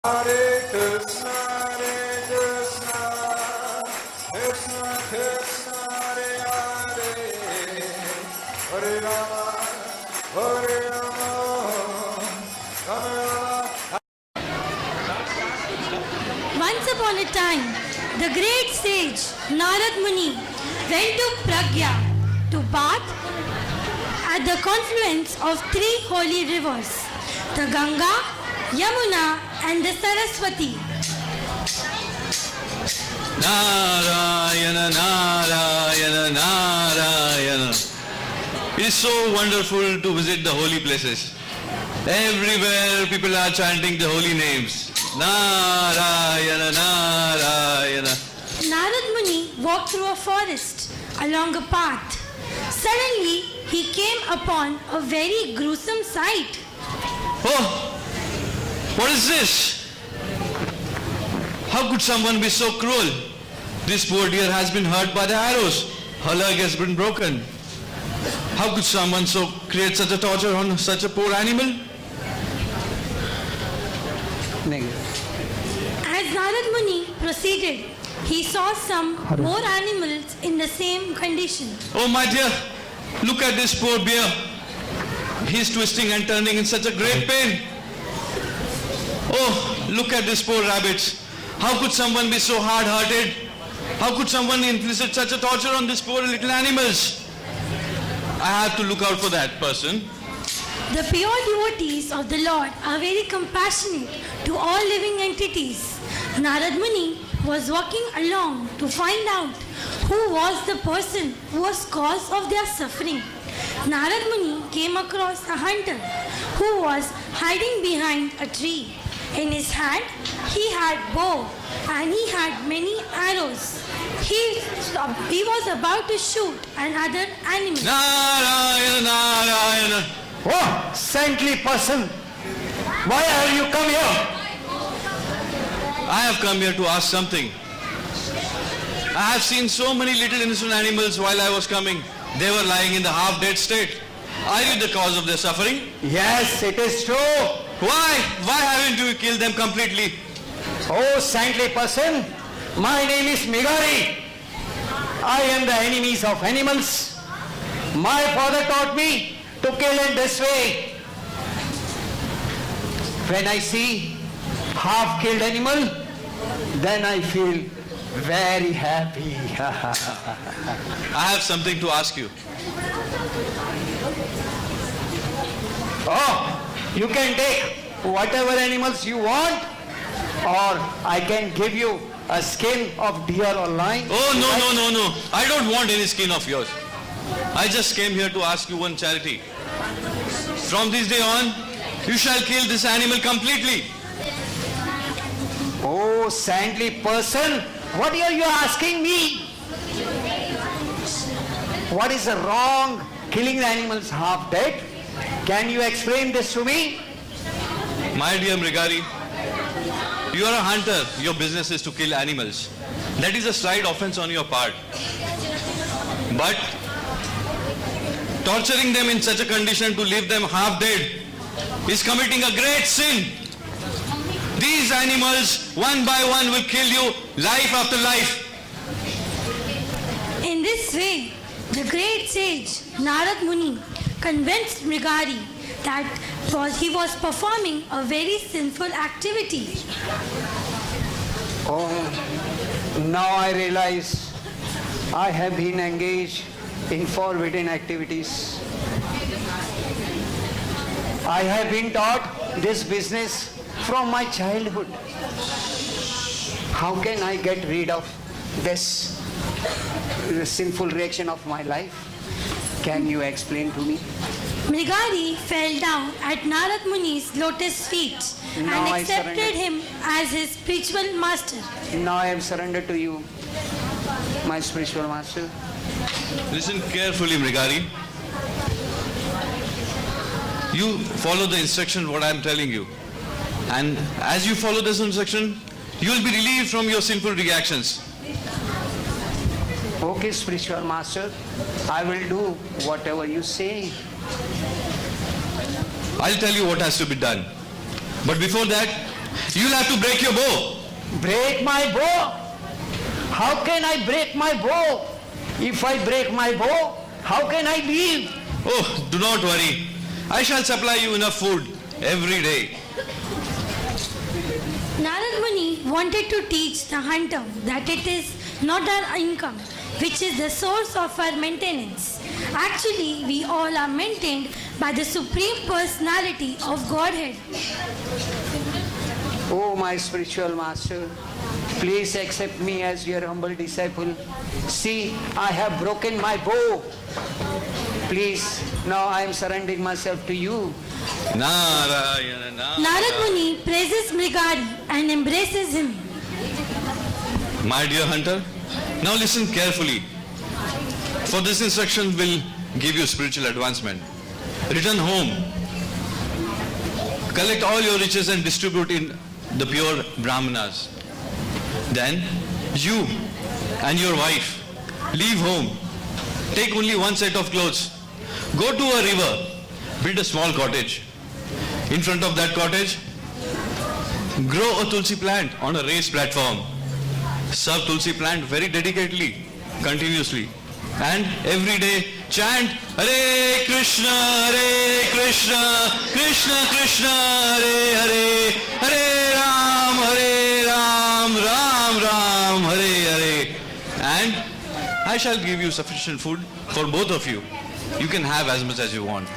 Hare Krishna, Krishna Krishna, Hare Hare, Hare Rama, Hare Rama, Rama Rama. Once upon a time, the great sage Narad Muni went to Pragya to bath at the confluence of three holy rivers, the Ganga, Yamuna and the Saraswati. Narayana, Narayana, Narayana. It is so wonderful to visit the holy places. Everywhere people are chanting the holy names. Narayana, Narayana. Narad Muni walked through a forest along a path. Suddenly, he came upon a very gruesome sight. Oh, what is this? How could someone be so cruel? This poor deer has been hurt by the arrows. Her leg has been broken. How could someone so create such a torture on such a poor animal? As Narad Muni proceeded, he saw some more animals in the same condition. Oh my dear, look at this poor bear. He is twisting and turning in such a great pain. Oh, look at this poor rabbits. How could someone be so hard-hearted? How could someone inflict such a torture on these poor little animals? I have to look out for that person. The pure devotees of the Lord are very compassionate to all living entities. Narad Muni was walking along to find out who was the person who was cause of their suffering. Narad Muni came across a hunter who was hiding behind a tree. In his hand, he had bow and he had many arrows. He was about to shoot another animal. Narayana, Narayana. Oh, saintly person, why have you come here? I have come here to ask something. I have seen so many little innocent animals while I was coming. They were lying in the half-dead state. Are you the cause of their suffering? Yes, it is true. Why? Why haven't you killed them completely? Oh, saintly person, my name is Mrigari. I am the enemies of animals. My father taught me to kill in this way. When I see half-killed animal, then I feel very happy. I have something to ask you. Oh, you can take whatever animals you want, or I can give you a skin of deer or lion. Oh, no. I don't want any skin of yours. I just came here to ask you one charity. From this day on, you shall kill this animal completely. Oh, saintly person, what are you asking me? What is the wrong killing the animals half dead? Can you explain this to me? My dear Mrigari, you are a hunter. Your business is to kill animals. That is a slight offense on your part. But torturing them in such a condition to leave them half dead is committing a great sin. These animals, one by one, will kill you life after life. In this way, the great sage Narad Muni convinced Mrigari that he was performing a very sinful activity. Oh, now I realize I have been engaged in forbidden activities. I have been taught this business from my childhood. How can I get rid of this sinful reaction of my life? Can you explain to me? Mrigari fell down at Narad Muni's lotus feet and accepted him as his spiritual master. Now I am surrendered to you, my spiritual master. Listen carefully, Mrigari. You follow the instruction what I am telling you. And as you follow this instruction, you will be relieved from your sinful reactions. Okay, spiritual master, I will do whatever you say. I'll tell you what has to be done. But before that, You'll have to break your bow. Break my bow? How can I break my bow? If I break my bow, how can I live? Oh, do not worry. I shall supply you enough food every day. Narad Muni wanted to teach the hunter that it is not our income which is the source of our maintenance. Actually, we all are maintained by the Supreme Personality of Godhead. Oh, my spiritual master, please accept me as your humble disciple. See, I have broken my bow. Please, now I am surrendering myself to you. Narayana, Narad Muni praises Mrigari and embraces him. My dear hunter, now listen carefully. For this instruction will give you spiritual advancement. Return home. Collect all your riches and distribute in the pure Brahmanas. Then you and your wife leave home. Take only one set of clothes. Go to a river. Build a small cottage. In front of that cottage, grow a tulsi plant on a raised platform. Serve tulsi plant very dedicatedly, continuously. And every day chant Hare Krishna, Krishna Krishna, Hare Hare, Hare Ram, Ram Ram, Hare Hare. And I shall give you sufficient food for both of you. You can have as much as you want.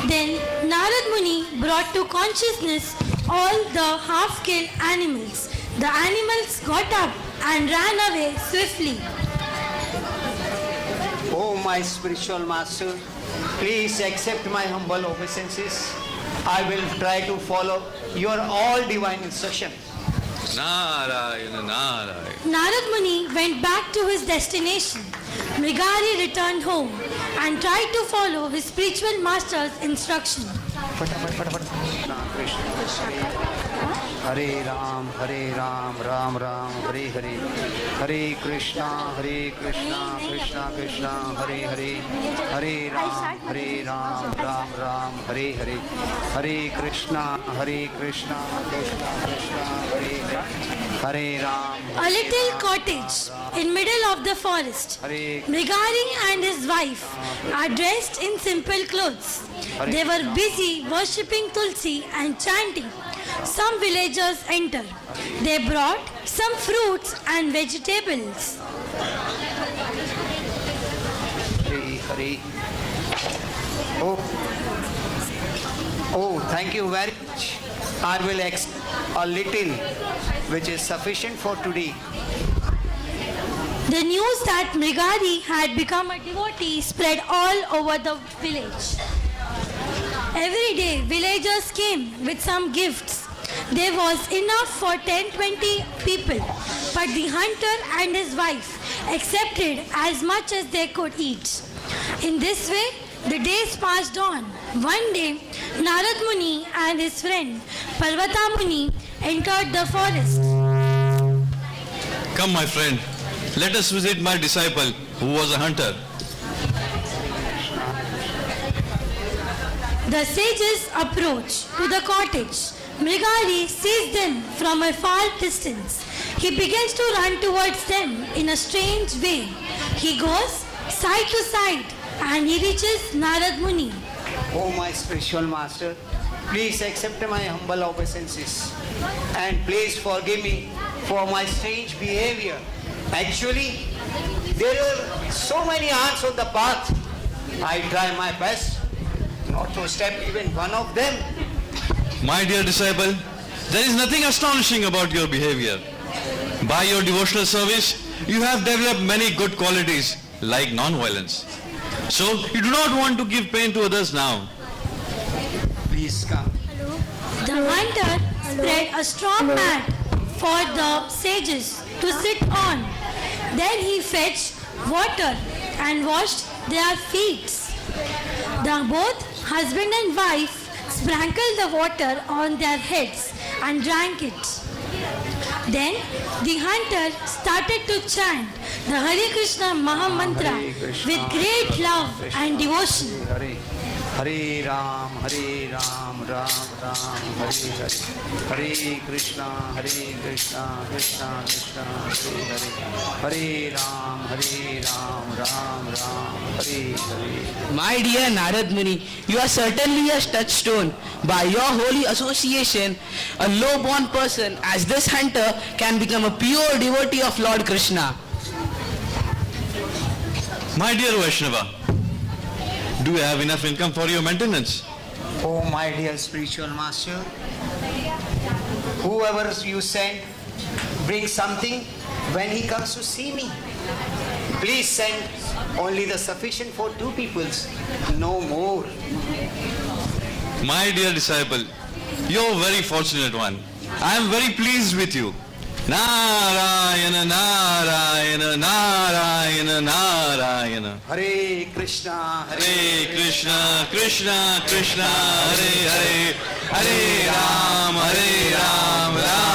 Then Narad Muni brought to consciousness all the half-killed animals. The animals got up and ran away swiftly. Oh, my spiritual master, please accept my humble obeisances. I will try to follow your all divine instruction. Narayana, Narayana. Narad Muni went back to his destination. Mrigari returned home and tried to follow his spiritual master's instruction. Hare Ram, Ram Ram, Hare Hare. Hare Krishna, Krishna Krishna, Hare Hare. Hare Ram, Ram Ram, Hare Hare. Hare Krishna, Krishna Krishna, Hare Hare. Hare Ram. A little cottage in middle of the forest. Mrigari and his wife are dressed in simple clothes. They were busy worshipping Tulsi and chanting. Some villagers enter. They brought some fruits and vegetables. Hare Hare. Oh, thank you very much. I will accept a little, which is sufficient for today. The news that Mrigari had become a devotee spread all over the village. Every day, villagers came with some gifts. There was enough for 10-20 people, but the hunter and his wife accepted as much as they could eat. In this way, the days passed on. One day, Narad Muni and his friend Parvata Muni entered the forest. Come, my friend, let us visit my disciple who was a hunter. The sages approached to the cottage. Mrigari sees them from a far distance. He begins to run towards them in a strange way. He goes side to side and he reaches Narad Muni. Oh, my spiritual master, please accept my humble obeisances and please forgive me for my strange behavior. Actually, there are so many ants on the path. I try my best not to step even one of them. My dear disciple, there is nothing astonishing about your behavior. By your devotional service, you have developed many good qualities like non-violence. So, you do not want to give pain to others now. Please come. The hunter spread a straw mat for the sages to sit on. Then he fetched water and washed their feet. Both husband and wife sprinkled the water on their heads and drank it. Then the hunter started to chant the Hare Krishna Maha Mantra with great love and devotion. Hare Ram, Ram Ram, Hare Hare. Hare Krishna, Krishna Krishna, Hare Hare. Hare Ram, Ram Ram, Hare Hare. My dear Narad Muni, you are certainly a touchstone. By your holy association, a low-born person as this hunter can become a pure devotee of Lord Krishna. My dear Vaishnava, do you have enough income for your maintenance? Oh my dear spiritual master, whoever you send, bring something when he comes to see me. Please send only the sufficient for 2 peoples, no more. My dear disciple, you are a very fortunate one. I am very pleased with you. Narayana, Narayana, Narayana, Narayana. Hare Krishna, Hare Krishna, Krishna Krishna, Hare Hare. Hare Ram, Ram